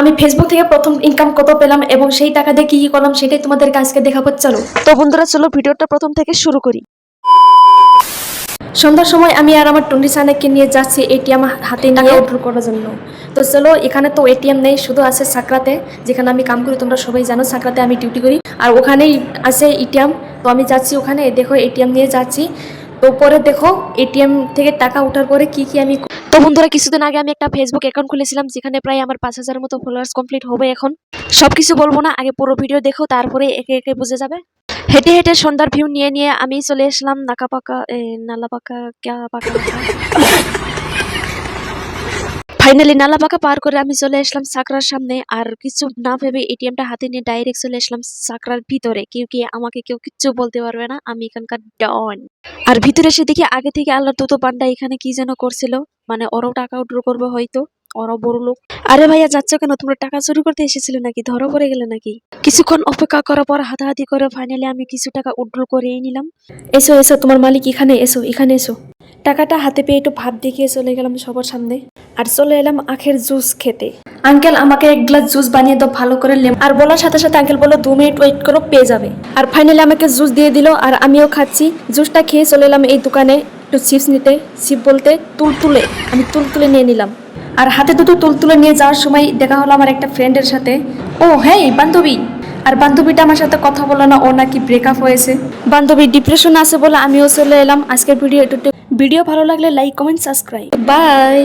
আমি ফেসবুক থেকে প্রথম ইনকাম কত পেলাম এবং সেই টাকা দিয়ে কি কি করলাম সেটাই তোমাদেরকে আজকে দেখাবো। চলো তো বন্ধুরা চলো ভিডিওটা প্রথম থেকে শুরু করি। সন্ধ্যার সময় আমি আর আমার টুন্ডি সানেকে নিয়ে যাচ্ছি এটিএম হাতে নিয়ে উইথড্র করার জন্য। তো চলো, এখানে তো এটিএম নেই, শুধু আছে সাকরাতে, যেখানে আমি কাম করি। তোমরা সবাই জানো সাকরাতে আমি ডিউটি করি, আর ওখানেই আছে এটিএম। তো আমি যাচ্ছি ওখানে, দেখো এটিএম নিয়ে যাচ্ছি। তো পরে দেখো এটিএম থেকে টাকা ওঠার পরে কি কি আমি। তো বন্ধুরা কিছুদিন আগে আমি একটা ফেসবুক অ্যাকাউন্ট খুলেছিলাম, যেখানে প্রায় আমার 5,000 মতো ফলোয়ার্স কমপ্লিট হবে। এখন সবকিছু বলবো না, আগে পুরো ভিডিও দেখো, তারপরে একে একে বুঝে যাবে। হেঁটে হেঁটে সন্ধ্যার ভিউ নিয়ে নিয়ে আমি চলে আসলাম নালাপাকা ফাইনালি নালাপাকা পার করে আমি চলে আসলাম সাকরার সামনে। আর কিছু না ভেবে এটিএমটা হাতে নিয়ে ডাইরেক্ট চলে আসলাম সাকরার ভিতরে। কি আমাকে কেউ কিচ্ছু বলতে পারবে না, আমি এখানকার ডন। আর ভিতরে এসে দেখি আগে থেকে আল্লাহর দুটো পান্ডা এখানে কি যেন করছিল, মানে ওরাও টাকা উইথড্র করবে হয়তো, ওরাও বড় লোক। আরে ভাইয়া যাচ্ছ কেন? তোমরা টাকা চুরি করতে এসেছিলে নাকি? ধরা পড়ে গেলে নাকি? কিছুক্ষণ অপেক্ষা করার পর হাতাহাতি করে ফাইনালি আমি কিছু টাকা উইথড্র করেই নিলাম। এসো এসো, তোমার মালিক এখানে, এসো এখানে এসো। টাকাটা হাতে পেয়ে একটু ভাব দেখিয়ে চলে গেলাম সবার সামনে, আর চলে এলাম আখের জুস খেতে। আঙ্কেল আমাকে এক গ্লাস জুস বানিয়ে দাও ভালো করে, আর বলার সাথে সাথে আঙ্কেল বললো 2 মিনিট ওয়েট করো, পেয়ে যাবে। আর ফাইনালি আমাকে জুস দিয়ে দিল, আর আমিও খাচ্ছি। জুসটা খেয়ে চলে এলাম এই দোকানে একটু চিপস নিতে। চিপ বলতে তুলতুলে, আমি তুলতুলে নিয়ে নিলাম। আর হাতে দুটো তুলতুলে নিয়ে যাওয়ার সময় দেখা হলো আমার একটা ফ্রেন্ডের সাথে। ও হ্যাঁ, বান্ধবী। আর বান্ধবীটা আমার সাথে কথা বলে না, ও নাকি ব্রেকআপ হয়েছে। বান্ধবী ডিপ্রেশন আছে বলে আমিও চলে এলাম। আজকের ভিডিও ভালো লাগলে লাইক কমেন্ট সাবস্ক্রাইব, বাই।